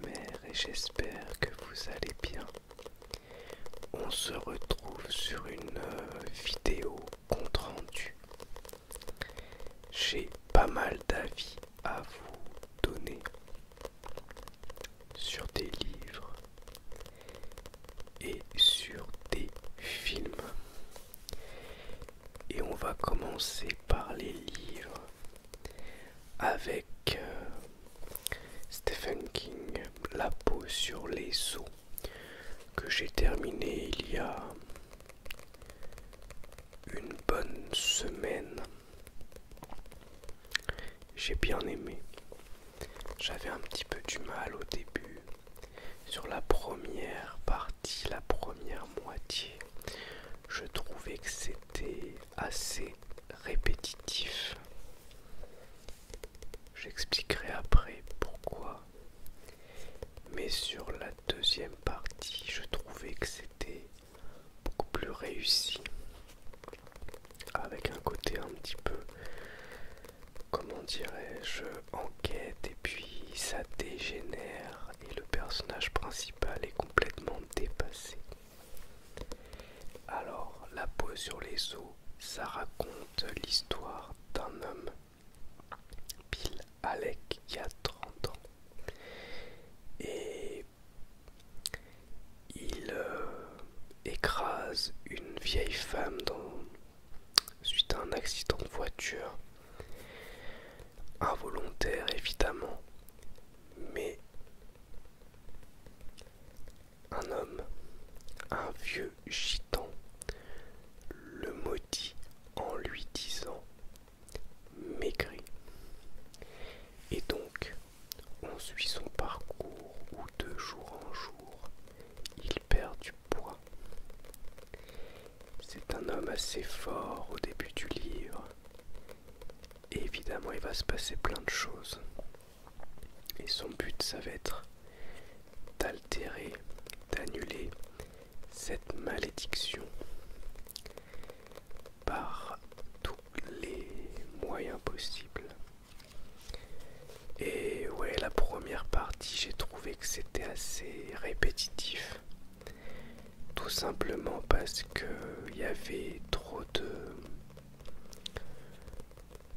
Omer et j'espère que vous allez bien. On se retrouve sur une vidéo compte rendu. J'ai pas mal d'avis à vous donner sur des livres et sur des films. Et on va commencer par les livres avec Stephen King, La peau sur les os, que j'ai terminé il y a une bonne semaine. J'ai bien aimé. J'avais un petit peu du mal au début sur la première partie, la première moitié. Je trouvais que c'était assez répétitif. J'expliquerai après pourquoi. Mais sur la deuxième partie, je trouvais que c'était beaucoup plus réussi. Avec un côté un petit peu, comment dirais-je, enquête, et puis ça dégénère et le personnage principal est complètement dépassé. Alors, La peau sur les os, ça raconte l'histoire d'un homme, Bill Alec, qui a 30 ans. Et il écrase une vieille femme suite à un accident de voiture. Involontaire évidemment, mais un homme, un vieux gitan, le maudit en lui disant maigri. Et donc, on suit son parcours où de jour en jour, il perd du poids. C'est un homme assez fort au début du livre. Et évidemment, il va se passer plein de choses. Et son but, ça va être d'altérer, d'annuler cette malédiction par tous les moyens possibles. Et ouais, la première partie, j'ai trouvé que c'était assez répétitif. Tout simplement parce que il y avait trop de...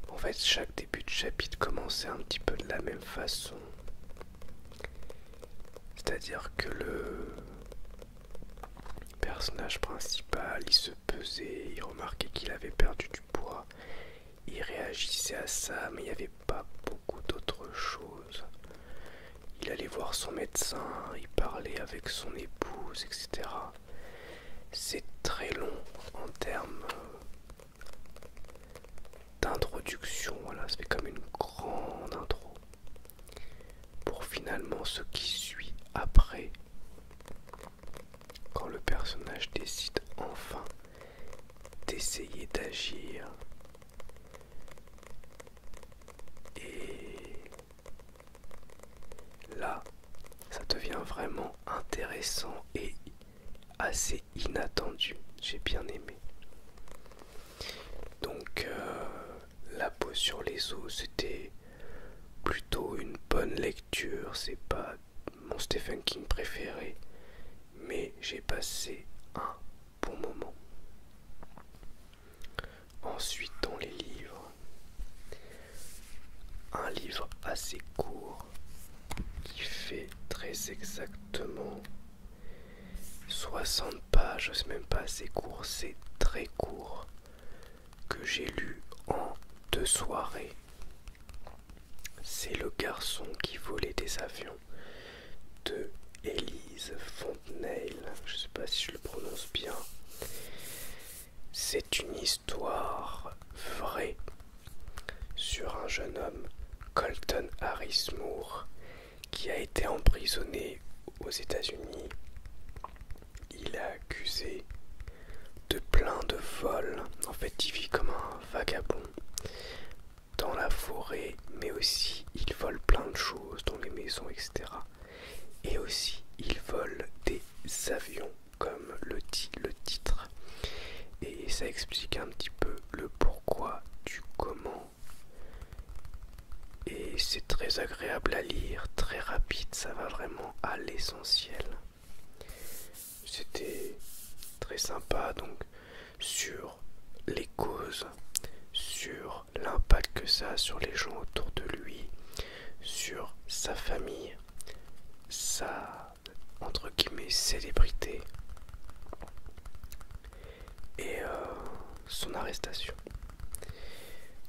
En fait, chaque début de chapitre commençait un petit peu de la même façon. C'est-à-dire que le personnage principal, il se pesait, il remarquait qu'il avait perdu du poids. Il réagissait à ça, mais il n'y avait pas beaucoup d'autres choses. Il allait voir son médecin, il parlait avec son épouse, etc. C'est très long en termes d'introduction, voilà, ça fait comme une grande intro. Pour finalement ce qui suit après, quand le personnage décide enfin d'essayer d'agir. Et là, ça devient vraiment intéressant et assez inattendu. J'ai bien aimé. Donc, La peau sur les os, c'était plutôt une bonne lecture. C'est pas mon Stephen King préféré, mais j'ai passé un bon moment. Ensuite, dans les livres, un livre assez court qui fait très exactement 60 pages, c'est même pas assez court, c'est très court, que j'ai lu en 2 soirées. C'est Le garçon qui volait des avions de Elise Fontenelle. Je sais pas si je le prononce bien. C'est une histoire vraie sur un jeune homme, Colton Harris Moore, qui a été emprisonné aux États-Unis. Il est accusé de plein de vols. En fait, il vit comme un vagabond dans la forêt, mais aussi il vole plein de choses dans les maisons, etc. Et aussi, il vole des avions, comme le dit le titre. Et ça explique un petit peu le pourquoi du comment. Et c'est très agréable à lire, très rapide. ensuite ça va vraiment à l'essentiel. C'était très sympa, donc sur les causes, sur l'impact que ça a sur les gens autour de lui, sur sa famille, sa entre guillemets célébrité et son arrestation.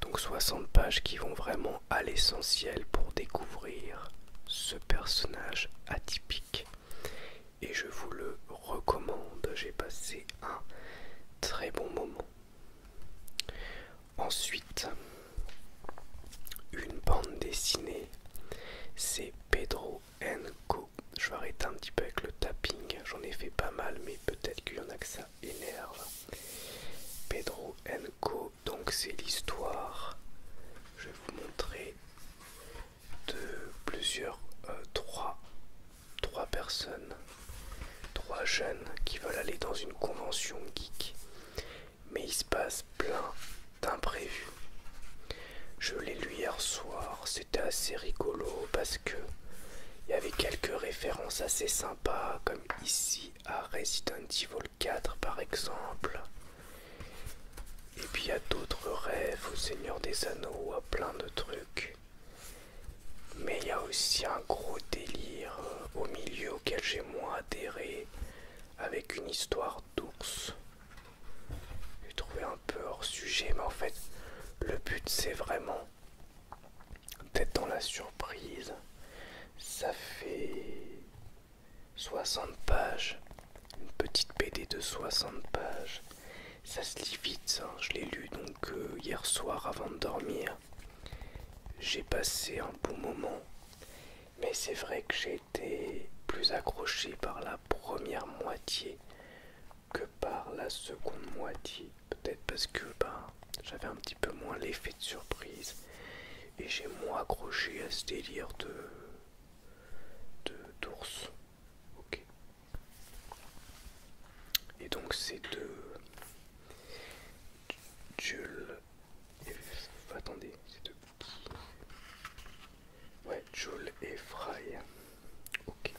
Donc 60 pages qui vont vraiment à l'essentiel pour découvrir ce personnage atypique. Et je vous le recommande, j'ai passé un très bon moment. Ensuite, une bande dessinée, c'est Pedro Co. Je vais arrêter un petit peu avec le tapping, j'en ai fait pas mal, mais peut-être qu'il y en a que ça énerve. Pedro Co, donc c'est l'histoire, je vais vous montrer, de plusieurs, trois personnes, trois jeunes qui veulent aller dans une convention geek, mais il se passe plein d'imprévus. Je l'ai lu hier soir, c'était assez rigolo parce que il y avait quelques références assez sympas, comme ici à Resident Evil 4 par exemple. Et puis il y a d'autres rêves au Seigneur des Anneaux, à plein de trucs. Mais il y a aussi un gros délire au milieu auquel j'ai moins adhéré, avec une histoire d'ours. J'ai trouvé un peu hors sujet, mais en fait, le but c'est vraiment d'être dans la surprise. Ça fait 60 pages, une petite BD de 60 pages. Ça se lit vite, hein. Je l'ai lu donc hier soir avant de dormir. J'ai passé un bon moment, mais c'est vrai que j'ai été plus accroché par la première moitié que par la seconde moitié. Peut-être parce que j'avais un petit peu moins l'effet de surprise et j'ai moins accroché à ce délire d'ours. Ok. Et donc c'est de Jules et... Attendez, c'est de qui? Ouais, Jules et Fry. Ok.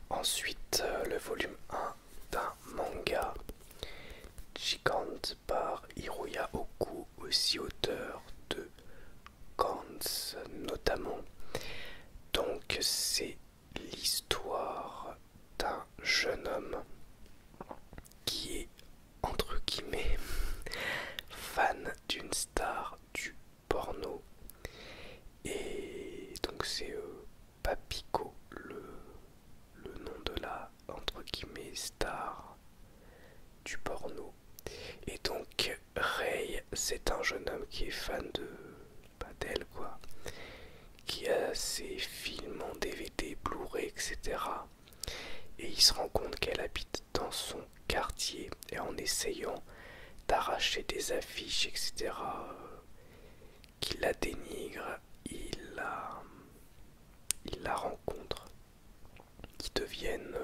Ensuite, le volume 1 d'un manga, Gigant par Hiroya Oku, aussi auteur de Gantz notamment. Donc c'est l'histoire d'un jeune homme qui est entre guillemets fan d'une star du porno. Et donc c'est Papiko, le nom de la entre guillemets star du porno. Et donc Ray, c'est un jeune homme qui est fan d'elle quoi, qui a ses films en DVD, Blu-ray, etc. Et il se rend compte qu'elle habite dans son quartier, et en essayant d'arracher des affiches, etc., qui la dénigre, il la rencontre, qui deviennent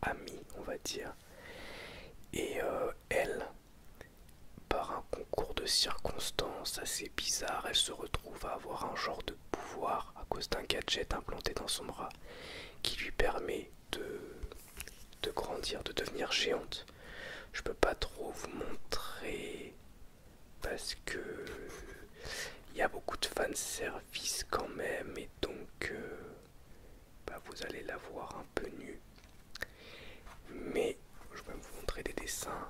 amis, on va dire. Et elle, par un concours de circonstances assez bizarre, elle se retrouve à avoir un genre de pouvoir à cause d'un gadget implanté dans son bras qui lui permet de grandir, de devenir géante. Je peux pas trop vous montrer parce que il y a beaucoup de fanservice quand même, et donc vous allez la voir un peu nue. Mais je vais vous montrer des dessins.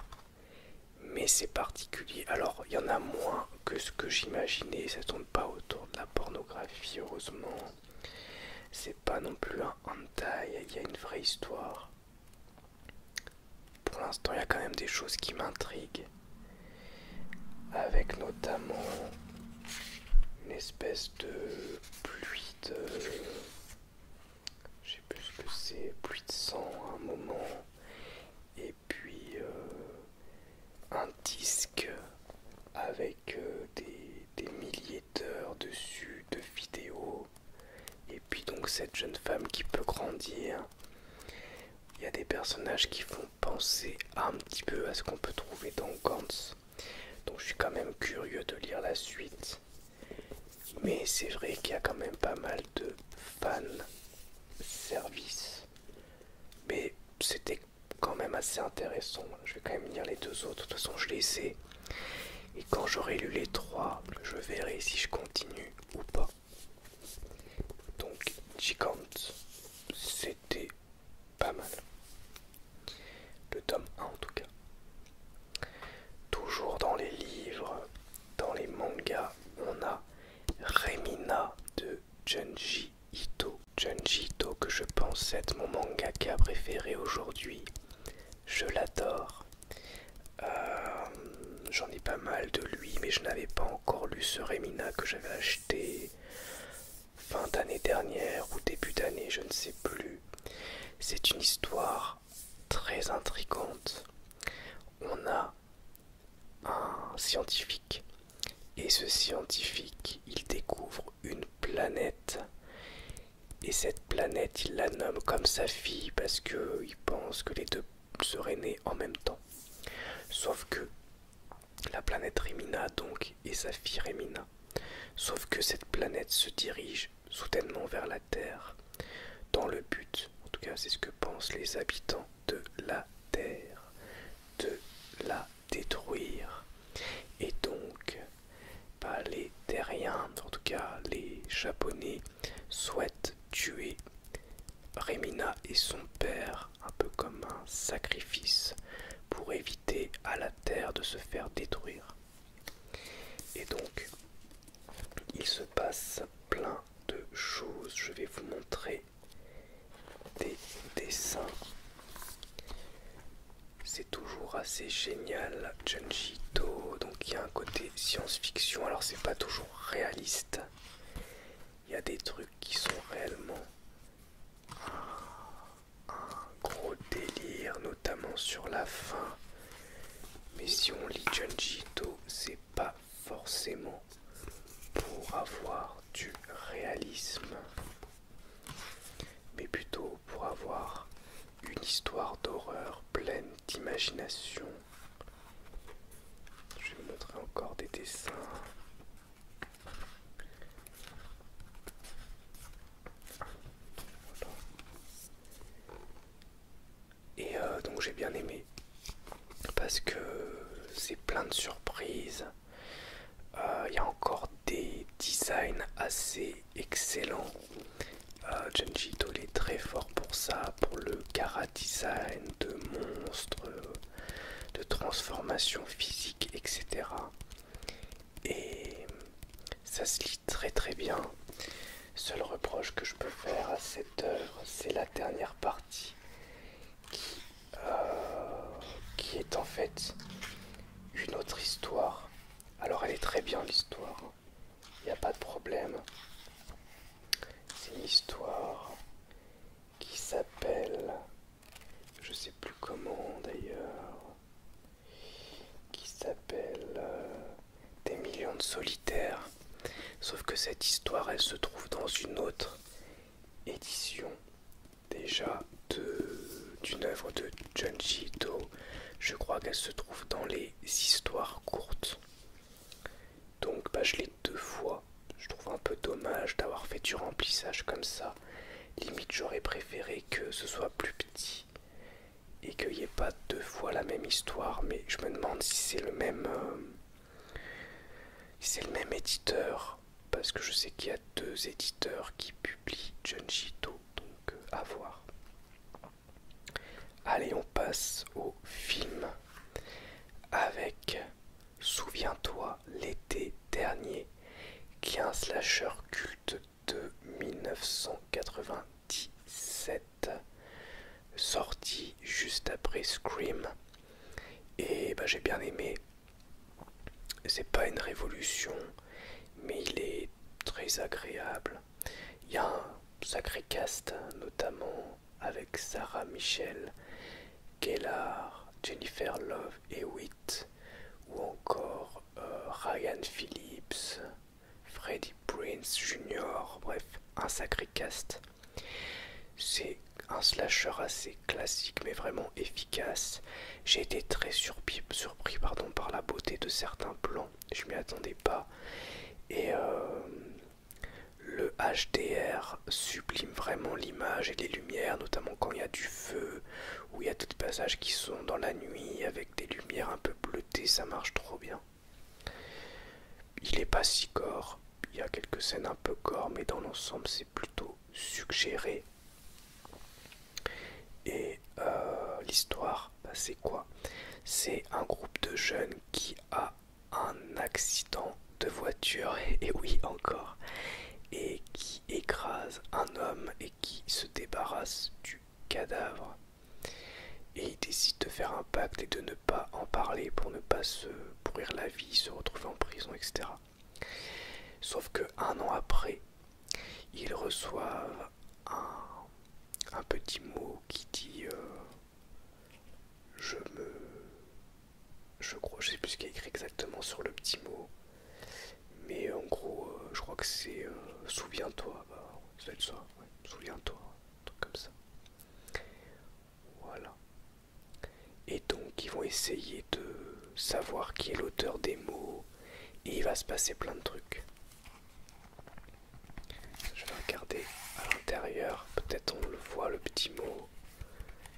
Mais c'est particulier. Alors, il y en a moins que ce que j'imaginais. Ça tourne pas autour de la pornographie, heureusement. C'est pas non plus un hentai. Il y a une vraie histoire. Pour l'instant, il y a quand même des choses qui m'intriguent. Avec notamment une espèce de pluie de... Je sais plus ce que c'est. Pluie de sang à un moment. Et puis... un disque avec des milliers d'heures dessus de vidéos, et puis donc cette jeune femme qui peut grandir. Il y a des personnages qui font penser un petit peu à ce qu'on peut trouver dans Gantz, donc je suis quand même curieux de lire la suite. Mais c'est vrai qu'il y a quand même pas mal de fan service. Mais c'était quand même assez intéressant. Je vais quand même lire les deux autres. De toute façon, je les ai. Et quand j'aurai lu les trois, je verrai si je continue ou pas. Donc, Gigant, c'était pas mal. Le tome 1 en tout cas. Toujours dans les livres, dans les mangas, on a Remina de Junji Ito. Junji Ito que je pense être mon mangaka préféré aujourd'hui. Je l'adore. J'en ai pas mal de lui, mais je n'avais pas encore lu ce Remina que j'avais acheté fin d'année dernière ou début d'année, je ne sais plus. C'est une histoire très intrigante. On a un scientifique, et ce scientifique, il découvre une planète, et cette planète, il la nomme comme sa fille parce qu'il pense que les deux seraient nés en même temps. Sauf que la planète Remina donc est sa fille Remina. Sauf que cette planète se dirige soudainement vers la Terre dans le but, en tout cas c'est ce que pensent les habitants de la Terre, de la détruire. Et donc, les Terriens, en tout cas les Japonais, souhaitent tuer Remina et son père, un peu comme un sacrifice, pour éviter à la Terre de se faire détruire. Et donc, il se passe plein de choses. Je vais vous montrer des dessins. C'est toujours assez génial, Junji Ito. Donc il y a un côté science-fiction. Alors c'est pas toujours réaliste. Il y a des trucs qui sont réellement un gros délire, notamment sur la fin. Mais si on lit Junji Ito, c'est pas forcément pour avoir du réalisme, mais plutôt pour avoir une histoire d'horreur pleine d'imagination. Je vais vous montrer encore des dessins. Voilà. Et donc j'ai bien aimé parce que c'est plein de surprises. Il y a encore des designs assez excellents. Junji Ito est très fort pour ça, pour le chara design de monstres, de transformation physique, etc. Et ça se lit très très bien. Seul reproche que je peux faire à cette œuvre, c'est la dernière partie qui est en fait une autre histoire. Alors elle est très bien l'histoire, il n'y a pas de problème. C'est une histoire qui s'appelle, je sais plus comment d'ailleurs, qui s'appelle Des millions de solitaires. Sauf que cette histoire, elle se trouve dans une autre édition déjà d'une œuvre de Junji Ito. Je crois qu'elle se trouve dans les histoires courtes. Donc je l'ai deux fois. Je trouve un peu dommage d'avoir fait du remplissage comme ça. Limite j'aurais préféré que ce soit plus petit et qu'il n'y ait pas deux fois la même histoire. Mais je me demande si c'est le même éditeur, parce que je sais qu'il y a deux éditeurs qui publient Junji Ito, donc à voir. Allez, on passe au film avec Souviens-toi l'été dernier, qui est un slasher culte de 1997, sorti juste après Scream. Et j'ai bien aimé. C'est pas une révolution, mais il est très agréable. Il y a un sacré cast, notamment avec Sarah Michelle Gellar, Jennifer Love Hewitt, ou encore Ryan Phillips, Freddie Prinze Jr. Bref, un sacré cast. C'est un slasher assez classique mais vraiment efficace. J'ai été très surpris par la beauté de certains plans, je m'y attendais pas. Et HDR sublime vraiment l'image et les lumières, notamment quand il y a du feu, ou il y a d'autres passages qui sont dans la nuit avec des lumières un peu bleutées, ça marche trop bien. Il est pas si gore, il y a quelques scènes un peu gore, mais dans l'ensemble c'est plutôt suggéré. Et l'histoire, bah, c'est quoi? C'est un groupe de jeunes qui a un accident de voiture, et oui encore, et qui écrase un homme et qui se débarrasse du cadavre. Et ils décident de faire un pacte et de ne pas en parler pour ne pas se pourrir la vie, se retrouver en prison, etc. Sauf que un an après, ils reçoivent un petit mot qui dit je crois, je sais plus ce qu'il y a écrit exactement sur le petit mot, mais en gros, je crois que c'est souviens-toi, bah, ça doit être ça, ouais, souviens-toi, un truc comme ça. Voilà. Et donc, ils vont essayer de savoir qui est l'auteur des mots, et il va se passer plein de trucs. Je vais regarder à l'intérieur, peut-être on le voit le petit mot,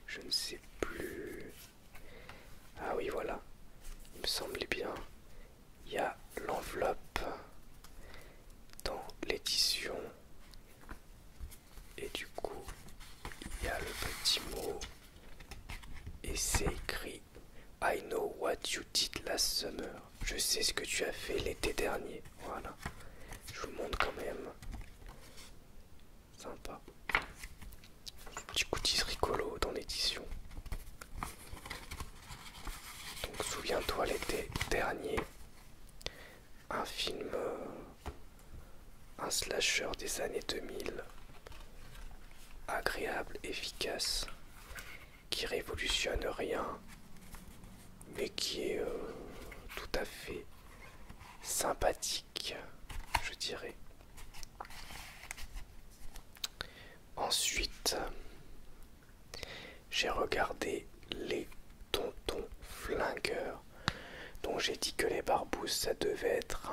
je ne sais plus. Ah oui, voilà, il me semblait bien. Il y a l'enveloppe dans l'édition et du coup il y a le petit mot et c'est écrit I know what you did last summer. Je sais ce que tu as fait l'été dernier. Voilà, je vous montre quand même. Sympa. Petit goodies rigolo dans l'édition. Donc souviens-toi l'été dernier. Un film, un slasher des années 2000, agréable, efficace, qui révolutionne rien, mais qui est tout à fait sympathique, je dirais. Ensuite, j'ai regardé Les Tontons Flingueurs, dont j'ai dit que Les Barbouzes ça devait être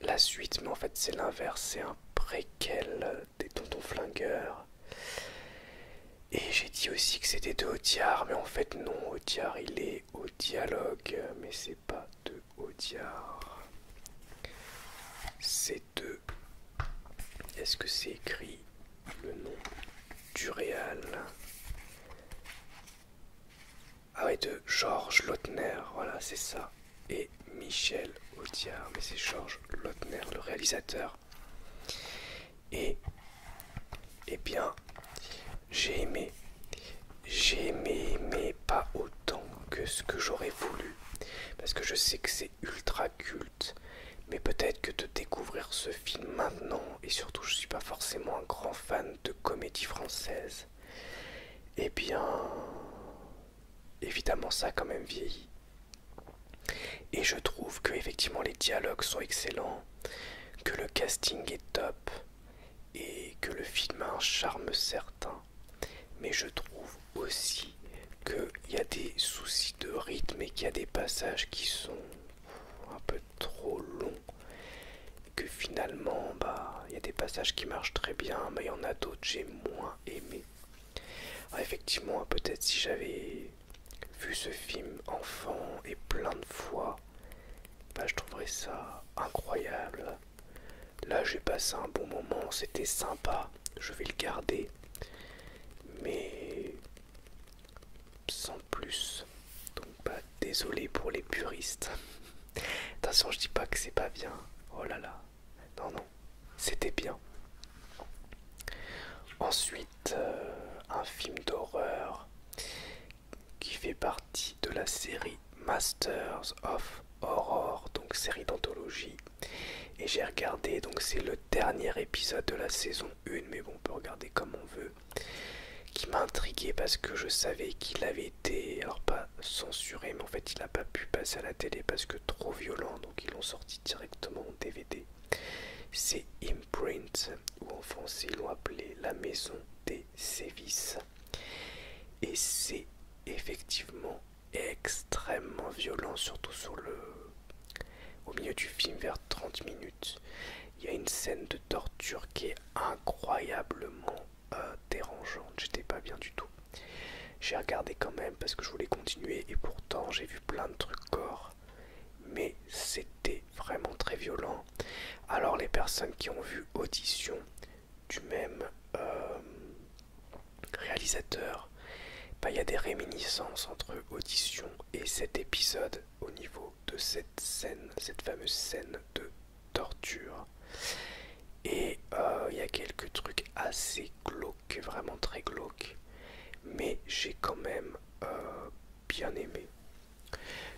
la suite, mais en fait c'est l'inverse, c'est un préquel des Tontons Flingueurs. Et j'ai dit aussi que c'était de Audiard, mais en fait non, Audiard il est au dialogue, mais c'est pas de Audiard. C'est de... Est-ce que c'est écrit le nom du réal? Ah ouais, de Georges Lautner, voilà c'est ça. Et Michel Audiard, mais c'est Georges Lautner, le réalisateur. Et, eh bien, j'ai aimé, mais pas autant que ce que j'aurais voulu. Parce que je sais que c'est ultra culte, mais peut-être que de découvrir ce film maintenant, et surtout je suis pas forcément un grand fan de comédie française, eh bien, évidemment ça a quand même vieilli. Et je trouve que effectivement les dialogues sont excellents, que le casting est top, et que le film a un charme certain. Mais je trouve aussi qu'il y a des soucis de rythme et qu'il y a des passages qui sont un peu trop longs. Que finalement, bah, il y a des passages qui marchent très bien, mais il y en a d'autres que j'ai moins aimé. Alors effectivement, peut-être si j'avais vu ce film enfant et plein de fois, bah, je trouverais ça incroyable. Là, j'ai passé un bon moment, c'était sympa, je vais le garder, mais sans plus. Donc, bah, désolé pour les puristes. Attention, je dis pas que c'est pas bien. Oh là là. Non, non, c'était bien. Ensuite, un film d'horreur qui fait partie de la série Masters of Horror, donc série d'anthologie. Et j'ai regardé, donc c'est le dernier épisode de la saison 1, mais bon, on peut regarder comme on veut. Qui m'a intrigué parce que je savais qu'il avait été, alors pas censuré, mais en fait il n'a pas pu passer à la télé parce que trop violent, donc ils l'ont sorti directement en DVD. C'est Imprint, ou en français ils l'ont appelé La Maison des Sévices. Et c'est effectivement extrêmement violent, surtout au milieu du film vers 30 minutes. Il y a une scène de torture qui est incroyablement dérangeante. J'étais pas bien du tout. J'ai regardé quand même parce que je voulais continuer et pourtant j'ai vu plein de trucs gore. Mais c'était vraiment très violent. Alors les personnes qui ont vu Audition du même réalisateur, bah, il y a des réminiscences entre Audition et cet épisode au niveau de cette scène, cette fameuse scène de torture. Et il y a quelques trucs assez glauques, vraiment très glauques, mais j'ai quand même bien aimé.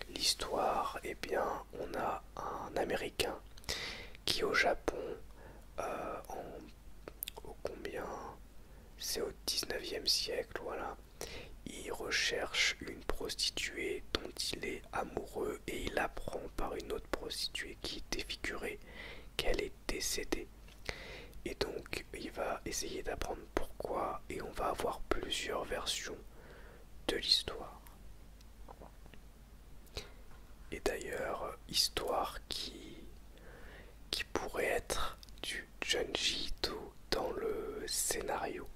L'histoire, eh bien, on a un Américain qui au Japon, au combien, c'est au 19e siècle, voilà, il recherche une prostituée dont il est amoureux et il apprend par une autre prostituée qui est défigurée qu'elle est décédée. Et donc il va essayer d'apprendre pourquoi et on va avoir plusieurs versions de l'histoire. Et d'ailleurs, histoire qui pourrait être du Junji Ito dans le scénario.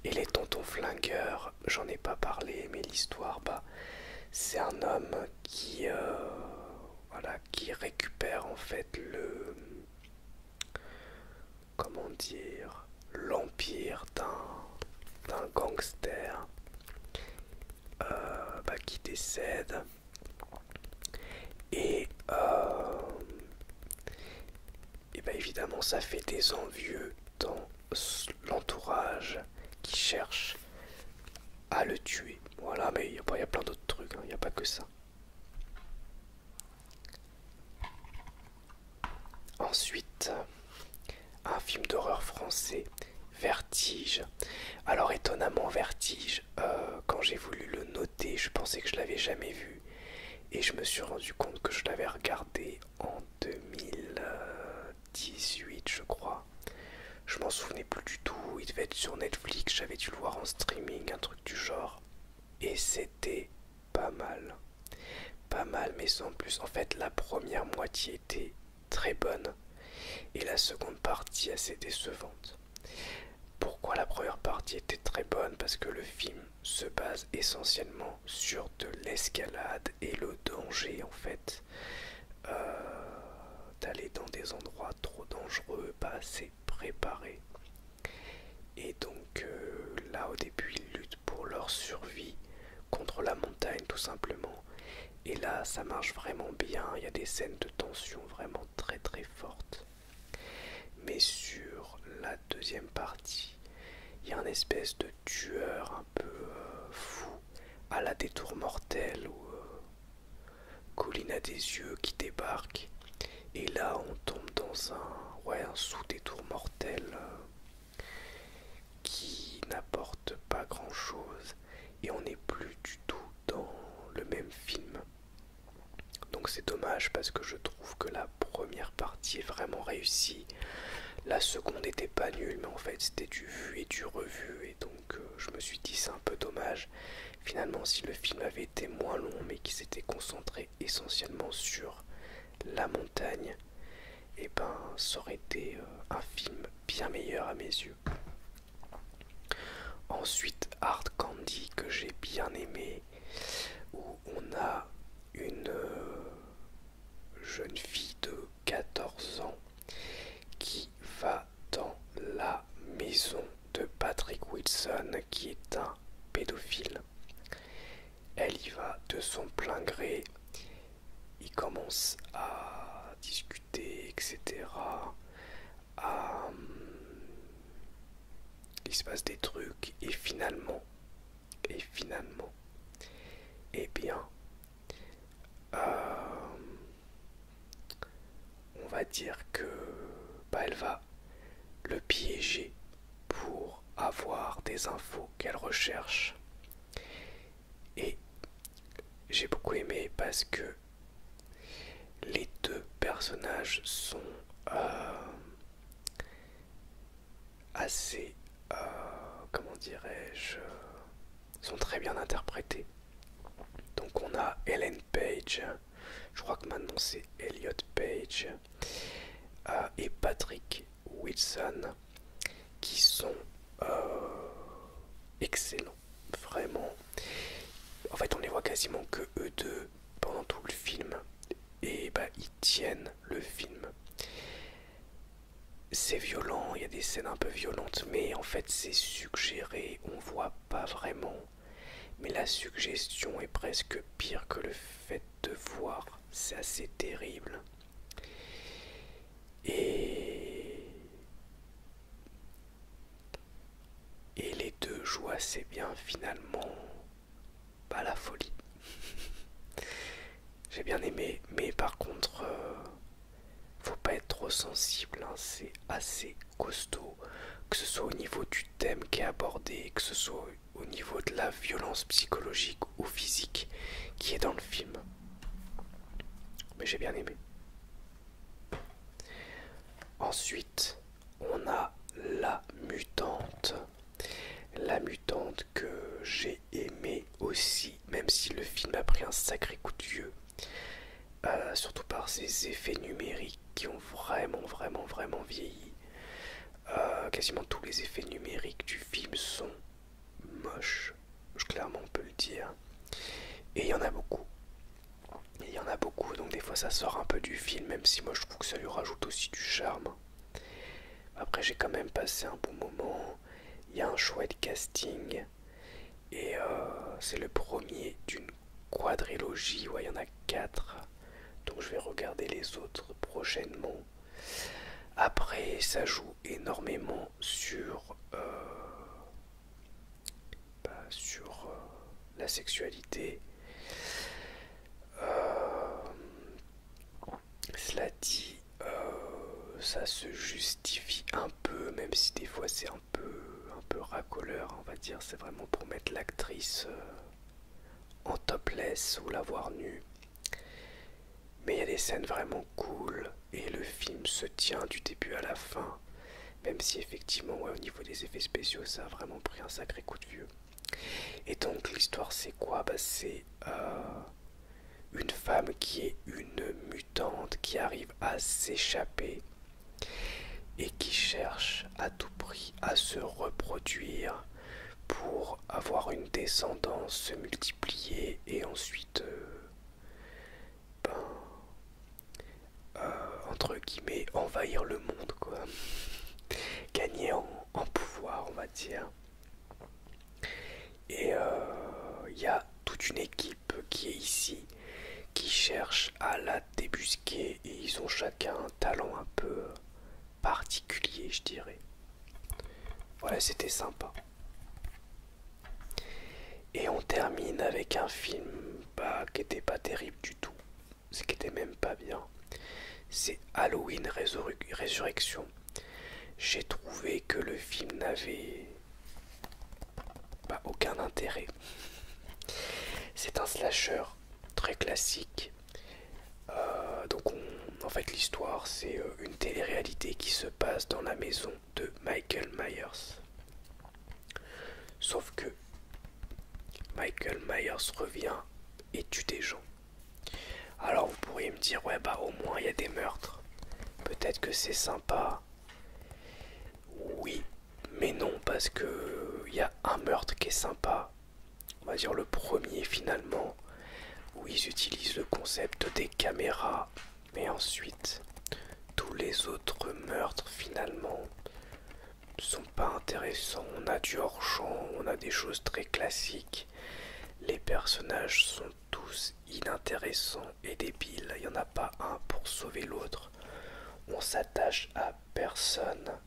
Et les tontons flingueurs, j'en ai pas parlé, mais l'histoire, bah, c'est un homme voilà, qui récupère en fait comment dire, l'empire d'un gangster bah, qui décède et bah, évidemment ça fait des envieux dans l'entourage qui cherche à le tuer. Voilà, mais il y a plein d'autres trucs, il n'y a pas que ça. Ensuite, un film d'horreur français, Vertige. Alors étonnamment Vertige, quand j'ai voulu le noter, je pensais que je l'avais jamais vu. Et je me suis rendu compte que je l'avais regardé en 2018, je crois. Je m'en souvenais plus du tout, il devait être sur Netflix, j'avais dû le voir en streaming, un truc du genre. Et c'était pas mal. Pas mal, mais sans plus. En fait, la première moitié était très bonne et la seconde partie assez décevante. Pourquoi la première partie était très bonne? Parce que le film se base essentiellement sur de l'escalade et le danger en fait d'aller dans des endroits trop dangereux, pas assez préparés. Et donc là au début ils luttent pour leur survie contre la montagne tout simplement. Et là ça marche vraiment bien, il y a des scènes de tension vraiment très très fortes. Mais sur la deuxième partie, il y a un espèce de tueur un peu fou à la Détour mortel ou Colline à des yeux qui débarque. Et là on tombe dans un sous-détour mortel qui n'apporte pas grand chose et on n'est plus du tout dans le même film. Donc c'est dommage parce que je trouve que la première partie est vraiment réussie. La seconde était pas nulle, mais en fait c'était du vu et du revu, et donc je me suis dit c'est un peu dommage. Finalement, si le film avait été moins long, mais qui s'était concentré essentiellement sur la montagne, et ben ça aurait été un film bien meilleur à mes yeux. Ensuite, Hard Candy que j'ai bien aimé, où on a une jeune fille de 14 ans qui va dans la maison de Patrick Wilson qui est un pédophile. Elle y va de son plein gré, il commence à discuter, etc. Il se passe des trucs et finalement, eh bien, on va dire que bah, elle va le piéger pour avoir des infos qu'elle recherche. Et j'ai beaucoup aimé parce que les deux personnages sont assez, comment dirais-je, sont très bien interprétés. Donc on a Ellen Page, je crois que maintenant c'est Elliot Page, et Patrick Wilson, qui sont excellents, vraiment. En fait, on les voit quasiment que eux deux pendant tout le film, et bah ils tiennent le film. C'est violent, il y a des scènes un peu violentes, mais en fait c'est suggéré, on voit pas vraiment. Mais la suggestion est presque pire que le fait de voir, c'est assez terrible. Et les deux jouent assez bien finalement, pas la folie. J'ai bien aimé, mais par contre, faut pas être trop sensible, hein, c'est assez costaud, que ce soit au niveau du thème qui est abordé, que ce soit au niveau de la violence psychologique ou physique qui est dans le film. Mais j'ai bien aimé. Ensuite, on a La Mutante. La Mutante que j'ai aimé aussi, même si le film a pris un sacré coup de vieux. Surtout par ses effets numériques qui ont vraiment vieilli. Quasiment tous les effets numériques du film sont moches, clairement on peut le dire. Et il y en a beaucoup. Il y en a beaucoup, donc des fois ça sort un peu du film, même si moi je trouve que ça lui rajoute aussi du charme. Après j'ai quand même passé un bon moment, il y a un chouette casting, et c'est le premier d'une quadrilogie, ouais il y en a 4, donc je vais regarder les autres prochainement. Après ça joue énormément sur la sexualité. Cela dit, ça se justifie un peu, même si des fois c'est un peu racoleur, on va dire. C'est vraiment pour mettre l'actrice en topless ou la voir nue. Mais il y a des scènes vraiment cool et le film se tient du début à la fin. Même si effectivement, ouais, au niveau des effets spéciaux, ça a vraiment pris un sacré coup de vieux. Et donc l'histoire c'est quoi? Bah, c'est une femme qui est une mutante qui arrive à s'échapper et qui cherche à tout prix à se reproduire pour avoir une descendance, se multiplier et ensuite entre guillemets envahir le monde quoi. Gagner en pouvoir on va dire. Et il y a toute une équipe qui est ici qui cherche à la débusquer et ils ont chacun un talent un peu particulier je dirais. Voilà, c'était sympa. Et on termine avec un film qui était pas terrible du tout, ce qui était même pas bien. C'est Halloween Résurrection. J'ai trouvé que le film n'avait aucun intérêt. C'est un slasher très classique. En fait l'histoire c'est une télé-réalité qui se passe dans la maison de Michael Myers. Sauf que Michael Myers revient et tue des gens. Alors vous pourriez me dire ouais bah au moins il y a des meurtres. Peut-être que c'est sympa. Oui, mais non parce que il y a un meurtre qui est sympa. On va dire le premier finalement où ils utilisent le concept des caméras. Mais ensuite tous les autres meurtres finalement sont pas intéressants. On a du hors-champ, on a des choses très classiques. Les personnages sont tous inintéressants et débiles. Il n'y en a pas un pour sauver l'autre. On s'attache à personne.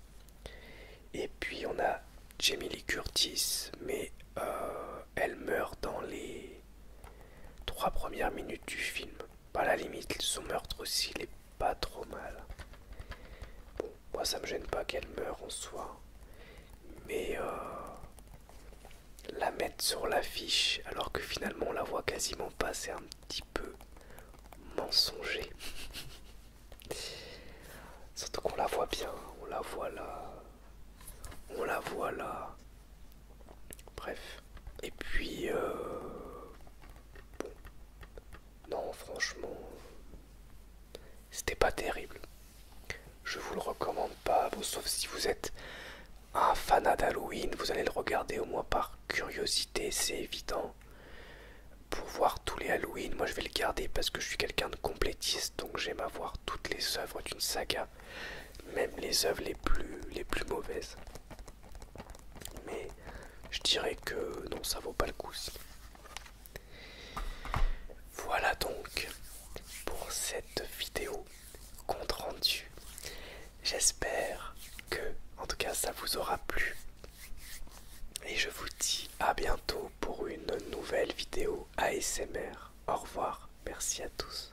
Et puis on a Jamie Lee Curtis, mais elle meurt dans les 3 premières minutes du film. À la limite, son meurtre aussi, il est pas trop mal. Bon, moi ça me gêne pas qu'elle meure en soi. Mais la mettre sur l'affiche alors que finalement on la voit quasiment pas, c'est un petit peu mensonger. Surtout qu'on la voit bien, on la voit là, on la voit là. Bref. Et puis bon, non franchement, c'était pas terrible. Je sauf si vous êtes un fanat d'Halloween, vous allez le regarder au moins par curiosité, c'est évident. Pour voir tous les Halloween, moi je vais le garder parce que je suis quelqu'un de complétiste, donc j'aime avoir toutes les œuvres d'une saga, même les œuvres les plus mauvaises. Mais je dirais que non, ça vaut pas le coup. Voilà donc pour cette vidéo compte rendu. J'espère que, en tout cas, ça vous aura plu. Et je vous dis à bientôt pour une nouvelle vidéo ASMR. Au revoir, merci à tous.